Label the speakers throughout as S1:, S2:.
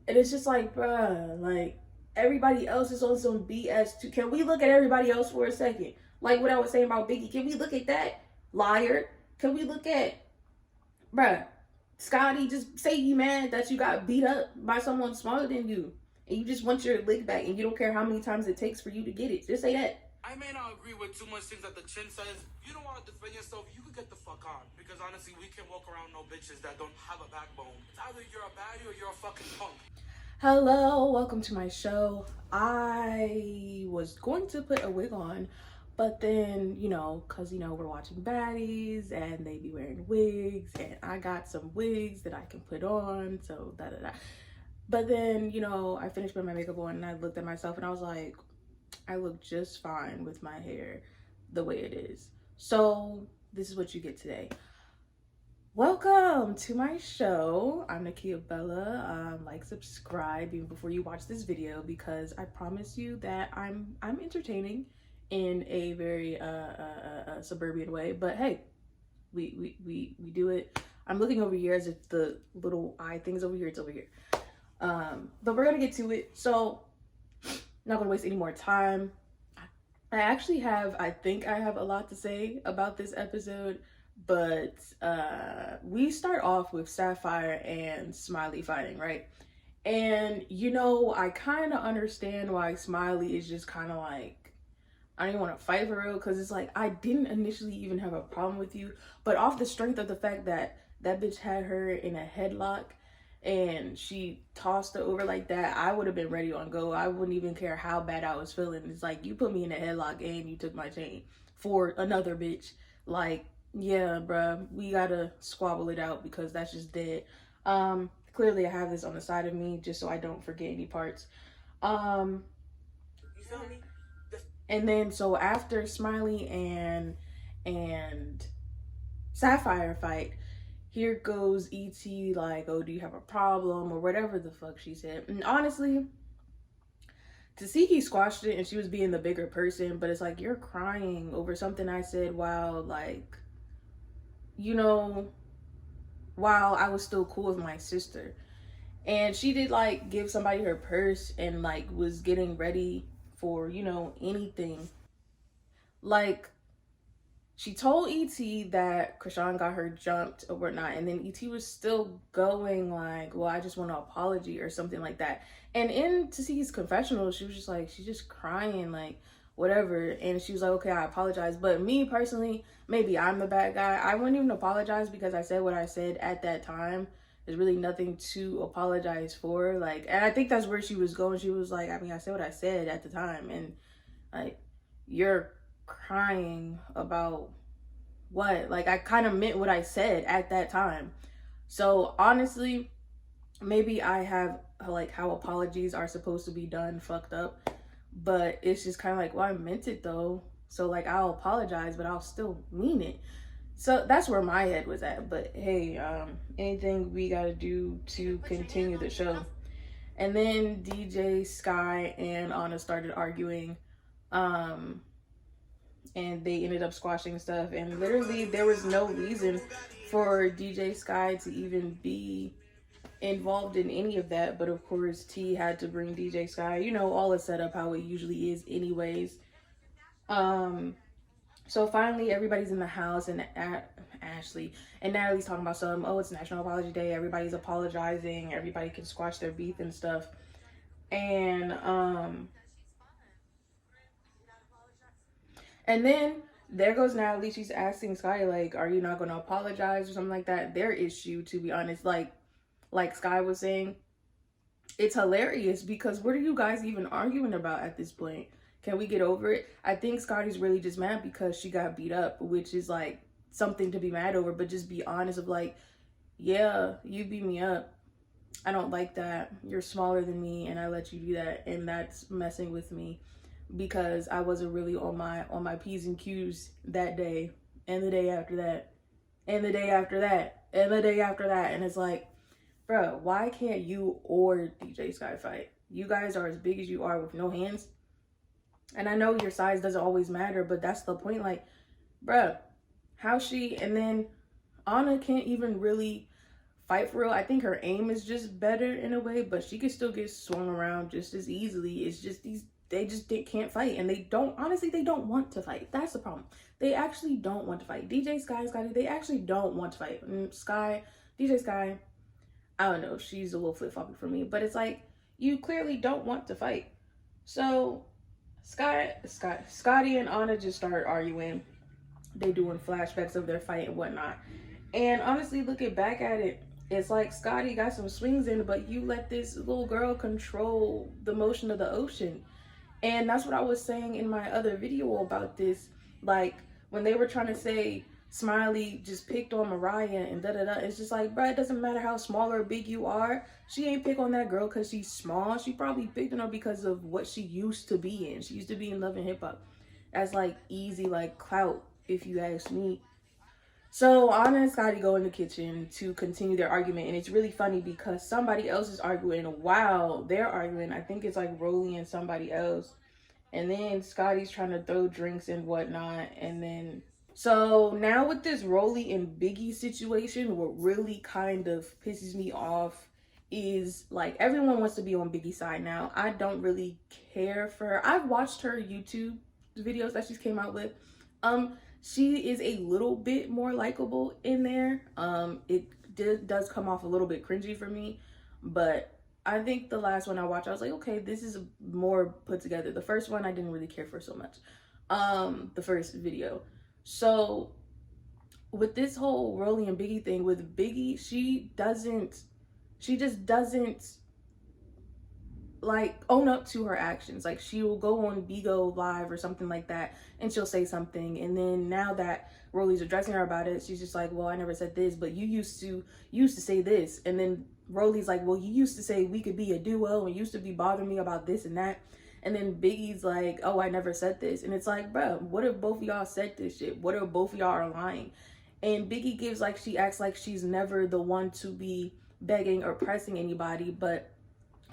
S1: And it's just like, bruh, like, everybody else is on some BS too. Can we look at everybody else for a second? Like what I was saying about Biggie. Can we look at that? Liar. Can we look at, bruh, Scotty, just say you mad that you got beat up by someone smaller than you. And you just want your lick back and you don't care how many times it takes for you to get it. Just say that.
S2: I may not agree with too much things that the chin says. You don't want to defend yourself, you can get the fuck on. Because honestly, we can walk around no bitches that don't have a backbone. It's either you're a baddie or you're a fucking punk.
S1: Hello, welcome to my show. I was going to put a wig on, but then, because, we're watching Baddies and they be wearing wigs and I got some wigs that I can put on, so da-da-da. But then, I finished putting my makeup on and I looked at myself and I was like, I look just fine with my hair the way it is. So this is what you get today. Welcome to my show. I'm Nakia Bella. Like, subscribe even before you watch this video because I promise you that I'm entertaining in a very suburban way. But hey, we do it. I'm looking over here as if the little eye thing's over here. It's over here. But we're gonna get to it. So, not gonna waste any more time. I think I have a lot to say about this episode. But we start off with Sapphire and Smiley fighting, right? And I kind of understand why Smiley is just kind of like, I don't even want to fight for real, because it's like, I didn't initially even have a problem with you, but off the strength of the fact that that bitch had her in a headlock and she tossed her over like that, I would have been ready on go. I wouldn't even care how bad I was feeling. It's like, you put me in a headlock and you took my chain for another bitch. Like, yeah, bruh, we gotta squabble it out because that's just dead. Clearly I have this on the side of me just so I don't forget any parts. You feel me? And then so after Smiley and Sapphire fight, here goes ET like, oh, do you have a problem or whatever the fuck she said. And honestly, to see he squashed it and she was being the bigger person, but it's like, you're crying over something I said while like, while I was still cool with my sister. And she did like give somebody her purse and like was getting ready for, anything. Like, she told ET that Krishan got her jumped or whatnot, and then ET was still going like, well, I just want an apology or something like that. And in Tassi's confessional, she was just like, she's just crying, like, whatever. And she was like, okay, I apologize. But me personally, maybe I'm the bad guy. I wouldn't even apologize because I said what I said at that time. There's really nothing to apologize for. Like, and I think that's where she was going. She was like, I mean, I said what I said at the time. And like, you're crying about what? Like, I kind of meant what I said at that time. So honestly, maybe I have like how apologies are supposed to be done fucked up, but it's just kind of like, well, I meant it though, so like, I'll apologize, but I'll still mean it. So that's where my head was at. But hey, anything we gotta do to continue the show. And then DJ, Sky, and Anna started arguing, and they ended up squashing stuff, and literally there was no reason for DJ Sky to even be involved in any of that. But of course T had to bring DJ Sky, all is set up how it usually is anyways. So finally everybody's in the house, and Ashley and Natalie's talking about it's National Apology Day, everybody's apologizing, everybody can squash their beef and stuff. And then there goes Natalie. She's asking Sky, like, are you not going to apologize or something like that? Their issue, to be honest, like Sky was saying, it's hilarious because what are you guys even arguing about at this point? Can we get over it? I think Scotty's really just mad because she got beat up, which is like something to be mad over, but just be honest of like, yeah, you beat me up. I don't like that. You're smaller than me and I let you do that, and that's messing with me because I wasn't really on my P's and Q's that day, and the day after that, and the day after that, and the day after that. And it's like, bro, why can't you or DJ Sky fight? You guys are as big as you are with no hands. And I know your size doesn't always matter, but that's the point. Like, bro, how she, and then Anna can't even really fight for real. I think her aim is just better in a way, but she can still get swung around just as easily. It's just they just can't fight, and they don't, honestly, they don't want to fight. That's the problem. They actually don't want to fight. DJ Sky, Scotty, they actually don't want to fight. DJ Sky, I don't know, she's a little flip-floppy for me, but it's like, you clearly don't want to fight. So Scotty and Anna just start arguing. They doing flashbacks of their fight and whatnot. And honestly, looking back at it, it's like Scotty got some swings in, but you let this little girl control the motion of the ocean. And that's what I was saying in my other video about this. Like, when they were trying to say Smiley just picked on Mariah and da-da-da, it's just like, bruh, it doesn't matter how small or big you are. She ain't pick on that girl because she's small. She probably picked on her because of what she used to be in. She used to be in Love and Hip Hop. That's like easy, like clout, if you ask me. So Anna and Scotty go in the kitchen to continue their argument, and it's really funny because somebody else is arguing while they're arguing. I think it's like Rollie and somebody else. And then Scotty's trying to throw drinks and whatnot. And then, so now with this Rollie and Biggie situation, what really kind of pisses me off is like everyone wants to be on Biggie's side now. I don't really care for her. I've watched her YouTube videos that she's came out with. She is a little bit more likable in there. It does come off a little bit cringy for me, but I think the last one I watched, I was like, okay, this is more put together. The first one I didn't really care for so much. The first video. So with this whole Rollie and Biggie thing, with Biggie, she just doesn't like own up to her actions. Like, she will go on Bigo Live or something like that, and she'll say something, and then now that Rollie's addressing her about it, she's just like, well, I never said this, but you used to say this. And then Rollie's like, well, you used to say we could be a duo, and used to be bothering me about this and that. And then Biggie's like, oh, I never said this. And it's like, bro, what if both of y'all said this shit? What if both of y'all are lying? And Biggie gives like, she acts like she's never the one to be begging or pressing anybody, but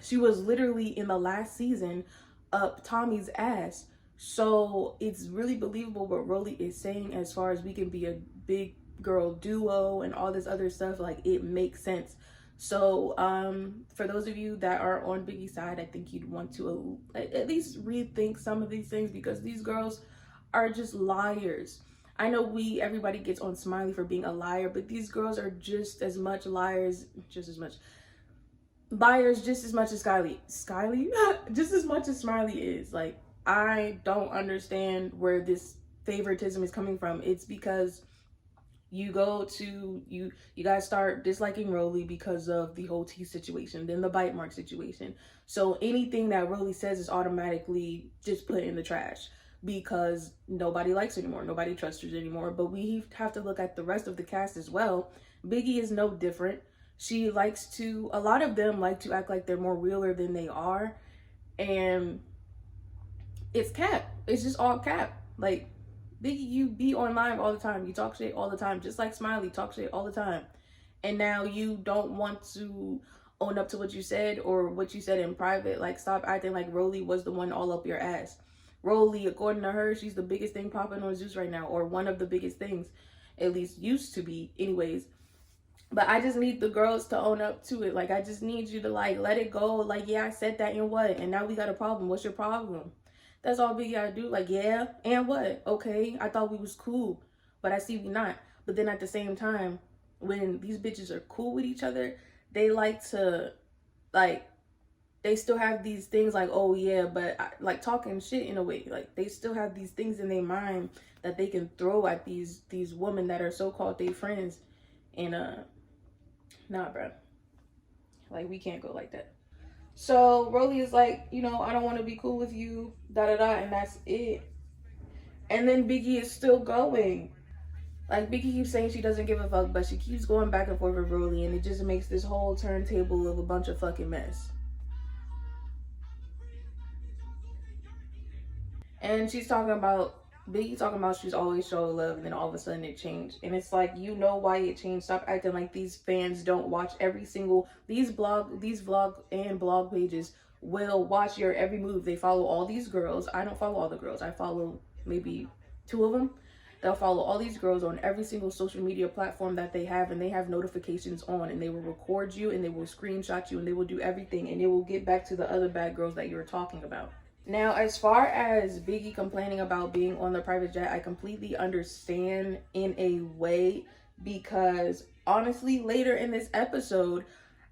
S1: she was literally in the last season up Tommy's ass. So it's really believable what Rollie is saying as far as we can be a big girl duo and all this other stuff. Like, it makes sense. So for those of you that are on Biggie's side, I think you'd want to at least rethink some of these things, because these girls are just liars. I know everybody gets on Smiley for being a liar, but these girls are just as much liars, just as much as Scotty, just as much as Smiley is. Like, I don't understand where this favoritism is coming from. It's because you guys start disliking Rollie because of the whole T situation, then the bite mark situation. So anything that Rollie says is automatically just put in the trash because nobody likes her anymore, nobody trusts her anymore. But we have to look at the rest of the cast as well. Biggie is no different. A lot of them like to act like they're more realer than they are. And it's cap. It's just all cap. Like, Biggie, you be on live all the time. You talk shit all the time. Just like Smiley, talk shit all the time. And now you don't want to own up to what you said or what you said in private. Like, stop acting like Rollie was the one all up your ass. Rollie, according to her, she's the biggest thing popping on Zeus right now. Or one of the biggest things. At least used to be. Anyways. But I just need the girls to own up to it. Like, I just need you to, like, let it go. Like, yeah, I said that, and what? And now we got a problem. What's your problem? That's all Biggie gotta do. Like, yeah, and what? Okay, I thought we was cool, but I see we not. But then at the same time, when these bitches are cool with each other, they like to, like, they still have these things like, oh, yeah, but, like, talking shit in a way. Like, they still have these things in their mind that they can throw at these women that are so-called their friends. And, nah, bro. Like, we can't go like that. So Rollie is like, I don't want to be cool with you, da-da-da, and that's it. And then Biggie is still going. Like, Biggie keeps saying she doesn't give a fuck, but she keeps going back and forth with Rollie, and it just makes this whole turntable of a bunch of fucking mess. And Biggie talking about she's always showing love, and then all of a sudden it changed. And it's like, why it changed. Stop acting like these fans don't watch every single, these vlog and blog pages will watch your every move. They follow all these girls. I don't follow all the girls. I follow maybe 2 of them. they'll follow all these girls on every single social media platform that they have, and they have notifications on, and they will record you and they will screenshot you and they will do everything, and it will get back to the other bad girls that you were talking about. Now, as far as Biggie complaining about being on the private jet, I completely understand in a way, because honestly, later in this episode,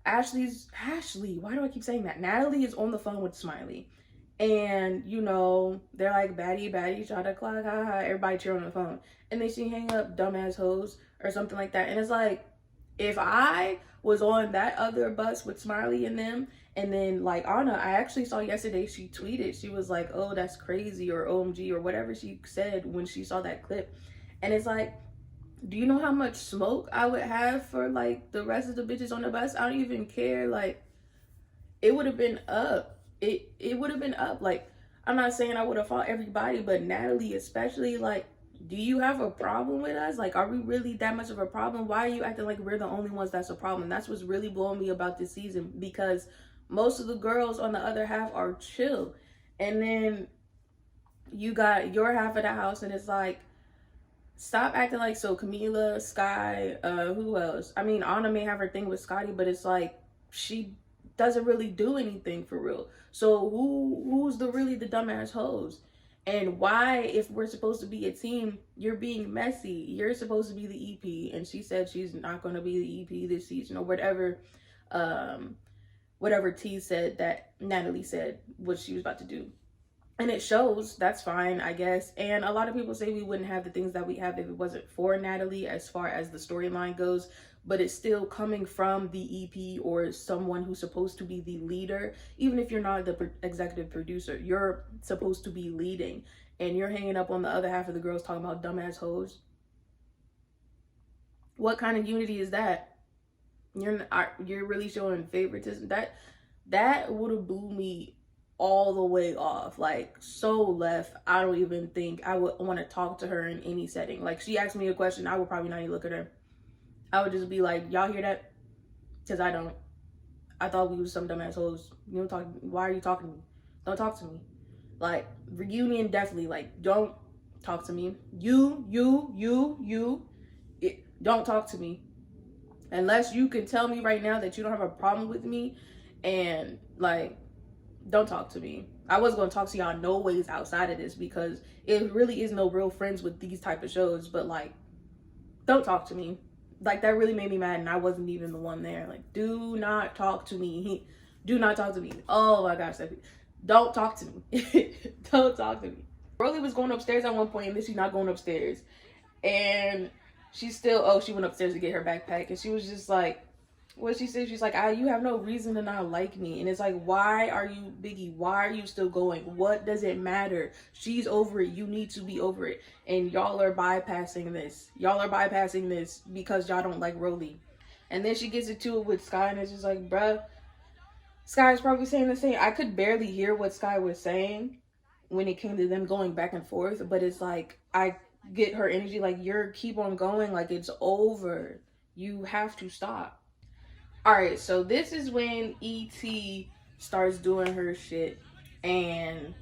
S1: Ashley, why do I keep saying that? Natalie is on the phone with Smiley. And, you know, they're like, baddie, shot a clock, haha, everybody cheer on the phone. And then she hang up, dumbass hoes, or something like that. And it's like, if I was on that other bus with Smiley and them, and then like Anna, I actually saw yesterday, she tweeted, she was like, oh, that's crazy, or OMG, or whatever she said when she saw that clip. And it's like, do you know how much smoke I would have for like the rest of the bitches on the bus? I don't even care. Like, it would have been up. It would have been up. Like, I'm not saying I would have fought everybody, but Natalie especially, like, do you have a problem with us? Like, are we really that much of a problem? Why are you acting like we're the only ones that's a problem? That's what's really blowing me about this season, because most of the girls on the other half are chill. And then you got your half of the house, and it's like, stop acting like so. Camila, Sky, who else? I mean, Anna may have her thing with Scotty, but it's like, she doesn't really do anything for real. So who's really the dumbass hoes? And why, if we're supposed to be a team, you're being messy? You're supposed to be the EP, and she said she's not going to be the EP this season, or whatever T said that Natalie said what she was about to do. And it shows. That's fine, I guess. And a lot of people say we wouldn't have the things that we have if it wasn't for Natalie, as far as the storyline goes. But it's still coming from the EP, or someone who's supposed to be the leader. Even if you're not the executive producer, you're supposed to be leading. And you're hanging up on the other half of the girls talking about dumbass hoes. What kind of unity is that? You're really showing favoritism. That would have blew me all the way off, like so left. I don't even think I would want to talk to her in any setting. Like, she asked me a question, I would probably not even look at her. I would just be like, y'all hear that? Because I don't. I thought we was some dumb assholes. You don't talk. Why are you talking to me? Don't talk to me. Like, reunion, definitely. Like, don't talk to me. Don't talk to me. Unless you can tell me right now that you don't have a problem with me, and like, don't talk to me. I wasn't going to talk to y'all no ways outside of this, because it really is no real friends with these type of shows. But like, don't talk to me. Like, that really made me mad, and I wasn't even the one there. Like, do not talk to me. Do not talk to me. Oh my gosh, don't talk to me. Don't talk to me. Rollie was going upstairs at one point, and then she's not going upstairs. And she's still, she went upstairs to get her backpack, and she was just like, what she said, she's like, you have no reason to not like me. And it's like, why are you, Biggie, why are you still going? What does it matter? She's over it. You need to be over it. And y'all are bypassing this. Y'all are bypassing this because y'all don't like Rollie. And then she gets into it with Sky, and it's just like, bruh, Sky's probably saying the same. I could barely hear what Sky was saying when it came to them going back and forth, but it's like, I get her energy, like, you're keep on going, like, it's over. You have to stop. All right, so this is when ET starts doing her shit, and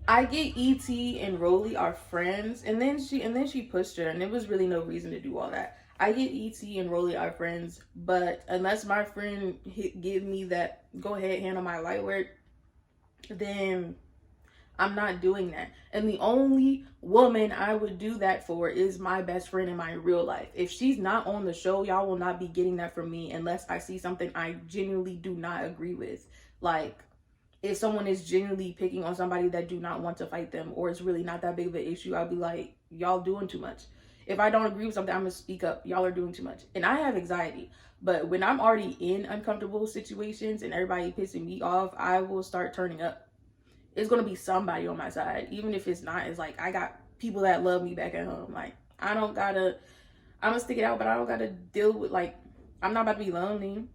S1: I get ET and Roelly are friends, and then she pushed her, and there was really no reason to do all that. I get ET and Roelly are friends, but unless my friend give me that go ahead handle my light work, then I'm not doing that. And the only woman I would do that for is my best friend in my real life. If she's not on the show, y'all will not be getting that from me unless I see something I genuinely do not agree with. Like, if someone is genuinely picking on somebody that do not want to fight them, or it's really not that big of an issue, I'll be like, y'all doing too much. If I don't agree with something, I'm gonna speak up. Y'all are doing too much. And I have anxiety, but when I'm already in uncomfortable situations and everybody pissing me off, I will start turning up. It's gonna be somebody on my side. Even if it's not, it's like, I got people that love me back at home. Like, I'm gonna stick it out, but I don't gotta deal with, like, I'm not about to be lonely.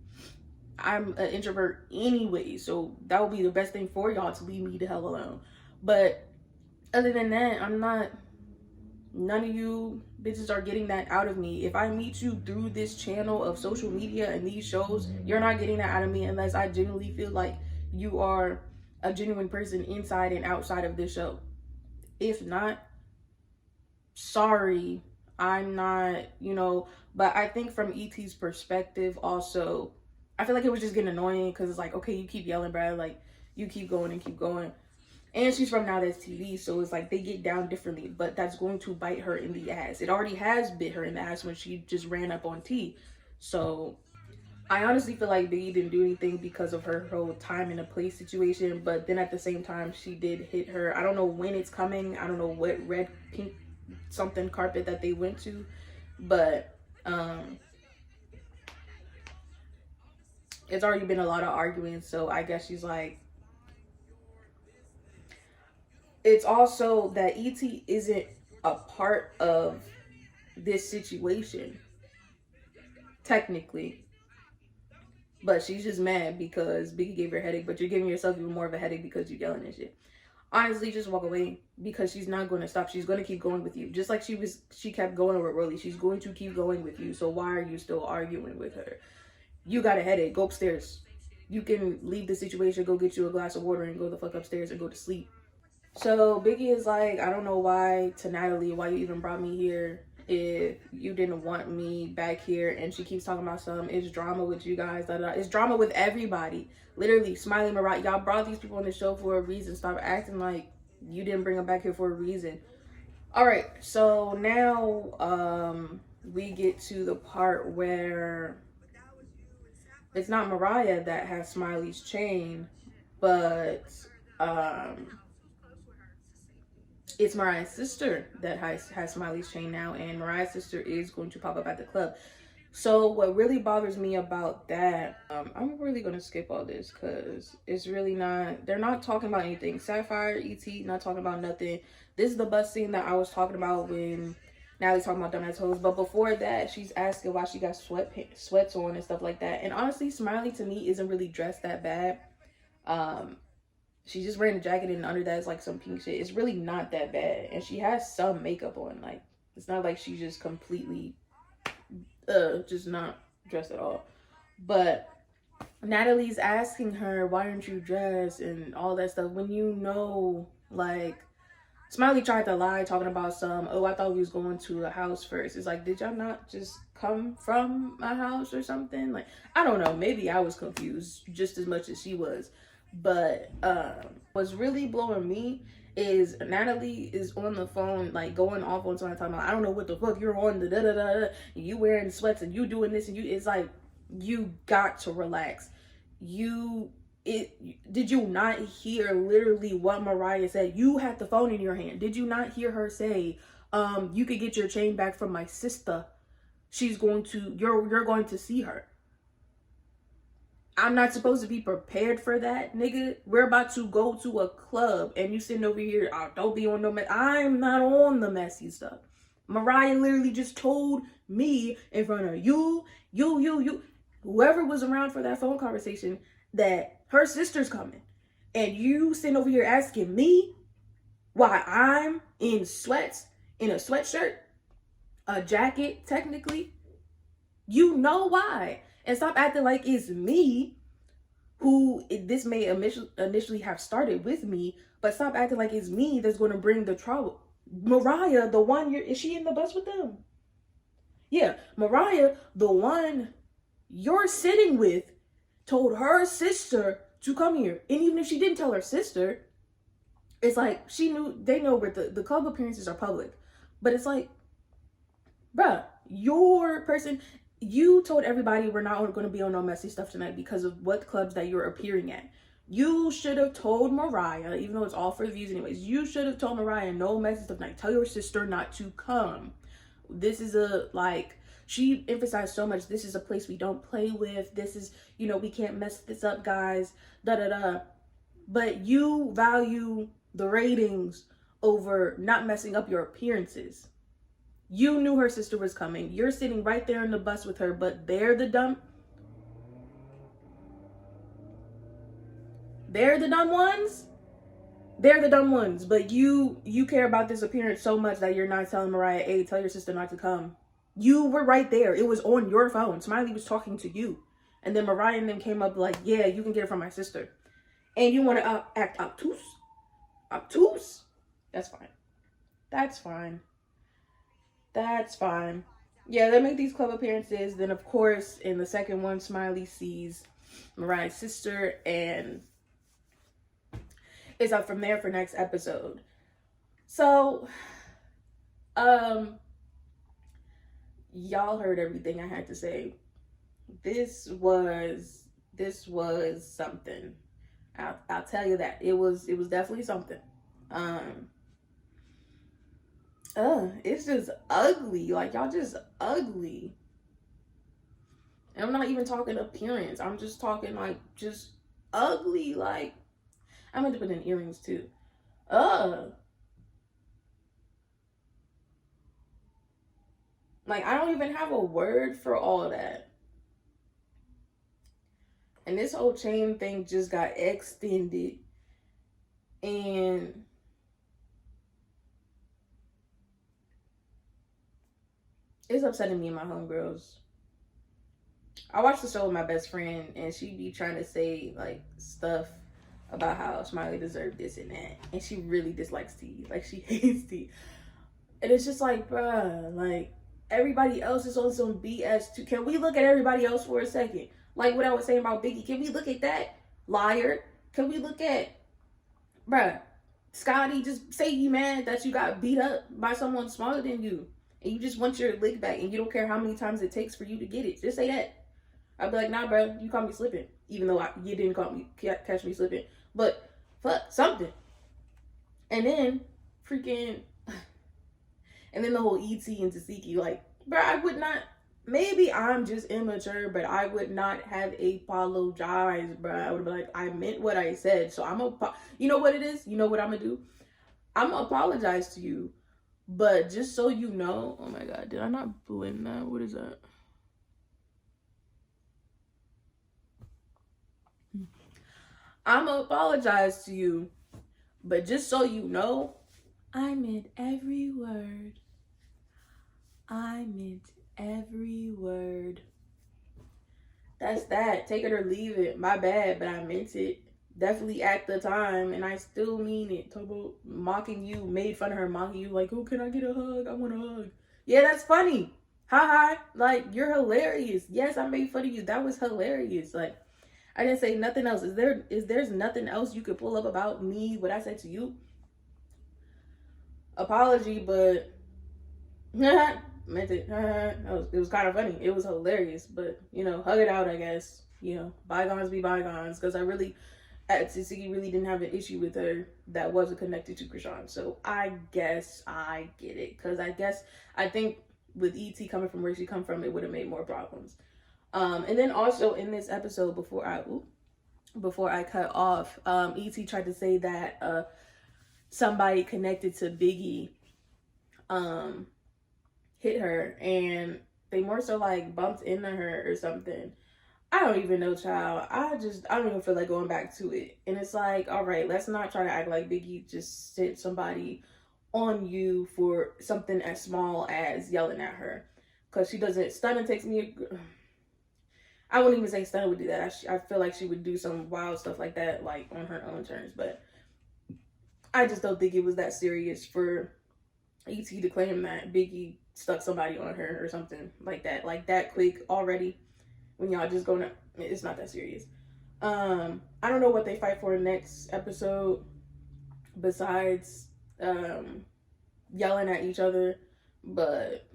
S1: I'm an introvert anyway, so that would be the best thing for y'all, to leave me the hell alone. But other than that, none of you bitches are getting that out of me. If I meet you through this channel of social media and these shows, you're not getting that out of me unless I genuinely feel like you are a genuine person inside and outside of this show. If not, sorry, I'm not, but I think from ET's perspective also, I feel like it was just getting annoying because it's like, okay, you keep yelling, Brad, like, you keep going and keep going. And she's from Now That's TV, so it's like they get down differently, but that's going to bite her in the ass. It already has bit her in the ass when she just ran up on T. So I honestly feel like Biggie didn't do anything because of her whole time and a place situation, but then at the same time, she did hit her. I don't know when it's coming. I don't know what red, pink, something carpet that they went to, but it's already been a lot of arguing, so I guess she's like, it's also that ET isn't a part of this situation, technically. But she's just mad because Biggie gave her a headache, but you're giving yourself even more of a headache because you're yelling and shit. Honestly, just walk away because she's not going to stop. She's going to keep going with you. Just like she kept going with Rollie. She's going to keep going with you. So why are you still arguing with her? You got a headache. Go upstairs. You can leave the situation, go get you a glass of water and go the fuck upstairs and go to sleep. So Biggie is like, I don't know why, to Natalie, why you even brought me here if you didn't want me back here. And she keeps talking about it's drama with you guys. It's drama with everybody. Literally, Smiley, Mariah, y'all brought these people on the show for a reason. Stop acting like you didn't bring them back here for a reason. All right, so now we get to the part where it's not Mariah that has Smiley's chain, but it's Mariah's sister that has Smiley's chain now, and Mariah's sister is going to pop up at the club. So what really bothers me about that, I'm really going to skip all this because it's really not, they're not talking about anything. Sapphire, ET, not talking about nothing. This is the bus scene that I was talking about when Natalie's talking about dumbass hoes. But before that, she's asking why she got sweats on and stuff like that. And honestly, Smiley to me isn't really dressed that bad. She just wearing a jacket and under that is like some pink shit. It's really not that bad. And she has some makeup on. Like, it's not like she's just completely, just not dressed at all. But Natalie's asking her, why aren't you dressed and all that stuff. When you know, like, Smiley tried to lie talking about I thought we was going to a house first. It's like, did y'all not just come from a house or something? Like, I don't know. Maybe I was confused just as much as she was. But what's really blowing me is Natalie is on the phone, like, going off on someone talking about, I don't know what the fuck you're on, you wearing sweats and you doing this and it's like, you got to relax. Did you not hear literally what Mariah said? You had the phone in your hand. Did you not hear her say, you could get your chain back from my sister. You're going to see her. I'm not supposed to be prepared for that, nigga. We're about to go to a club and you sitting over here, don't be on no mess. I'm not on the messy stuff. Mariah literally just told me in front of you, whoever was around for that phone conversation, that her sister's coming. And you sitting over here asking me why I'm in sweats, in a sweatshirt, a jacket, technically. You know why. And stop acting like it's me this may initially have started with me, but stop acting like it's me that's going to bring the trouble. Mariah, the one is she in the bus with them? Yeah, Mariah, the one you're sitting with, told her sister to come here. And even if she didn't tell her sister, it's like they know where the club appearances are public. But it's like, bruh, your person, you told everybody we're not going to be on no messy stuff tonight because of what clubs that you're appearing at. You should have told Mariah, even though it's all for the views anyways, you should have told Mariah no messy stuff tonight. Tell your sister not to come. This is she emphasized so much, this is a place we don't play with. This is, we can't mess this up, guys. But you value the ratings over not messing up your appearances. You knew her sister was coming. You're sitting right there in the bus with her, but they're the dumb ones. They're the dumb ones, but you care about this appearance so much that you're not telling Mariah, hey, tell your sister not to come. You were right there. It was on your phone. Smiley was talking to you. And then Mariah and them came up like, yeah, you can get it from my sister. and you want to act obtuse, that's fine. That's fine. That's fine. Yeah, they make these club appearances. Then, of course, in the second one, Smiley sees Mariah's sister, and it's up from there for next episode. So, y'all heard everything I had to say. This was something. I'll tell you that. It was definitely something. It's just ugly. Like, y'all just ugly. And I'm not even talking appearance. I'm just talking, like, just ugly. Like, I meant to put in earrings, too. Like, I don't even have a word for all that. And this whole chain thing just got extended. And it's upsetting me and my homegirls. I watched the show with my best friend, and she be trying to say, like, stuff about how Smiley deserved this and that. And she really dislikes tea. Like, she hates tea. And it's just like, bruh, like, everybody else is on some BS too. Can we look at everybody else for a second? Like what I was saying about Biggie. Can we look at that? Liar. Can we look at, bruh, Scotty, just say you mad that you got beat up by someone smaller than you. And you just want your lick back. And you don't care how many times it takes for you to get it. Just say that. I'd be like, nah, bro, you caught me slipping. Even though you didn't catch me slipping. But, fuck, something. And then, freaking... And then the whole ET and Tasiki, like, bro, I would not, maybe I'm just immature, but I would not have apologized, bro. I would be like, I meant what I said. So you know what it is? You know what I'm going to do? I'm going to apologize to you. But just so you know, oh my God, did I not blend that? What is that? I'm going to apologize to you. But just so you know, I meant every word. I meant every word. That's that. Take it or leave it. My bad, but I meant it. Definitely at the time, and I still mean it. Talk about mocking you, made fun of her, mocking you, like, oh, can I get a hug? I want a hug. Yeah, that's funny. Ha. Like, you're hilarious. Yes, I made fun of you. That was hilarious. Like, I didn't say nothing else. There's nothing else you could pull up about me, what I said to you? Apology, but meant it. It was kind of funny. It was hilarious, but hug it out, I guess. Bygones be bygones, because Tasiki really didn't have an issue with her that wasn't connected to Krishan. So I guess I get it, because I think with ET coming from where she come from, it would have made more problems. And then also in this episode, before I cut off, ET tried to say that somebody connected to Biggie hit her, and they more so like bumped into her or something. I don't even know, child. I don't even feel like going back to it. And it's like, all right, let's not try to act like Biggie just sent somebody on you for something as small as yelling at her, because she doesn't. Stunning takes me. I wouldn't even say Stunning would do that. I feel like she would do some wild stuff like that, like on her own terms. But I just don't think it was that serious for ET to claim that Biggie stuck somebody on her or something like that quick already, when y'all just gonna, it's not that serious. I don't know what they fight for next episode besides yelling at each other, but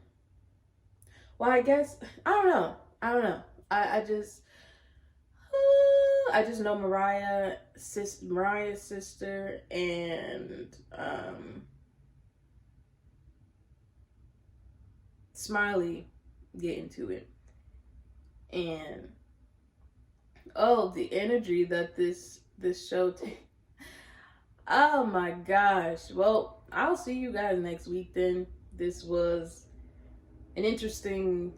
S1: I guess I don't know. I just know Mariah's sister and Smiley get into it. And the energy that this show takes. Oh my gosh. Well, I'll see you guys next week then. This was an interesting...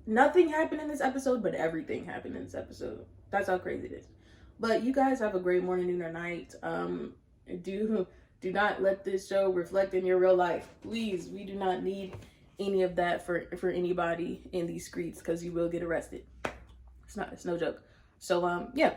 S1: Nothing happened in this episode, but everything happened in this episode. That's how crazy it is. But you guys have a great morning, noon, or night. Do not let this show reflect in your real life. Please, we do not need any of that for anybody in these streets, because you will get arrested. It's no joke. So, yeah.